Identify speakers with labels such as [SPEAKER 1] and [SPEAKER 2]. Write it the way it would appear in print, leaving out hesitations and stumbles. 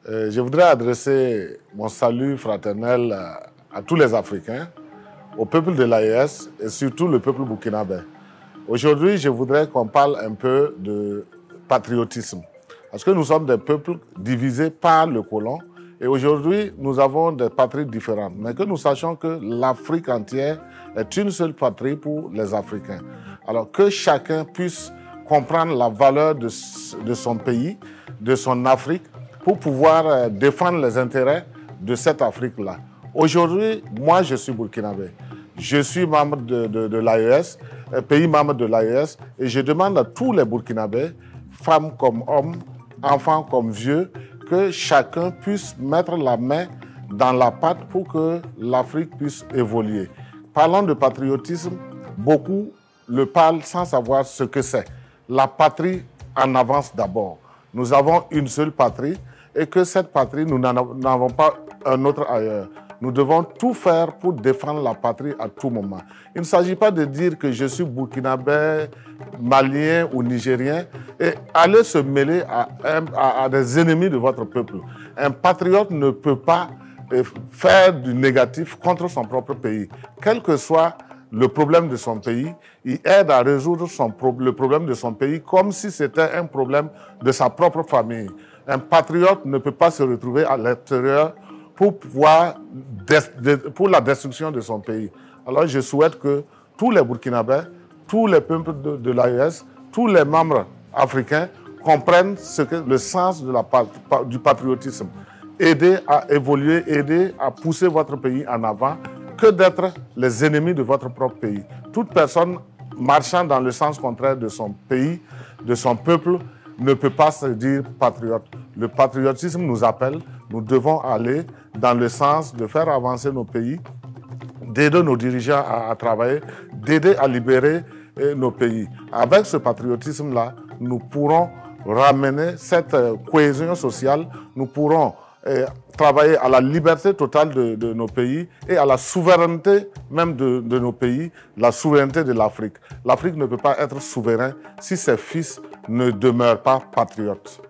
[SPEAKER 1] Je voudrais adresser mon salut fraternel à tous les Africains, au peuple de l'AES et surtout le peuple burkinabé. Aujourd'hui, je voudrais qu'on parle un peu de patriotisme. Parce que nous sommes des peuples divisés par le colon et aujourd'hui, nous avons des patries différentes. Mais que nous sachions que l'Afrique entière est une seule patrie pour les Africains. Alors que chacun puisse comprendre la valeur de son pays, de son Afrique, pour pouvoir défendre les intérêts de cette Afrique-là. Aujourd'hui, moi, je suis burkinabé. Je suis membre de l'AES, pays membre de l'AES, et je demande à tous les Burkinabés, femmes comme hommes, enfants comme vieux, que chacun puisse mettre la main dans la pâte pour que l'Afrique puisse évoluer. Parlant de patriotisme, beaucoup le parlent sans savoir ce que c'est. La patrie en avance d'abord. Nous avons une seule patrie et que cette patrie, nous n'en avons pas un autre ailleurs. Nous devons tout faire pour défendre la patrie à tout moment. Il ne s'agit pas de dire que je suis burkinabé, malien ou nigérien et aller se mêler à des ennemis de votre peuple. Un patriote ne peut pas faire du négatif contre son propre pays. Quel que soit le problème de son pays, il aide à résoudre le problème de son pays comme si c'était un problème de sa propre famille. Un patriote ne peut pas se retrouver à l'extérieur pour la destruction de son pays. Alors je souhaite que tous les Burkinabés, tous les peuples de l'AES, tous les membres africains comprennent le sens du patriotisme. Aider à évoluer, aider à pousser votre pays en avant, que d'être les ennemis de votre propre pays. Toute personne marchant dans le sens contraire de son pays, de son peuple, ne peut pas se dire patriote. Le patriotisme nous appelle, nous devons aller dans le sens de faire avancer nos pays, d'aider nos dirigeants à travailler, d'aider à libérer nos pays. Avec ce patriotisme-là, nous pourrons ramener cette cohésion sociale, nous pourrons travailler à la liberté totale de nos pays et à la souveraineté même de nos pays, la souveraineté de l'Afrique. L'Afrique ne peut pas être souveraine si ses fils ne demeurent pas patriotes.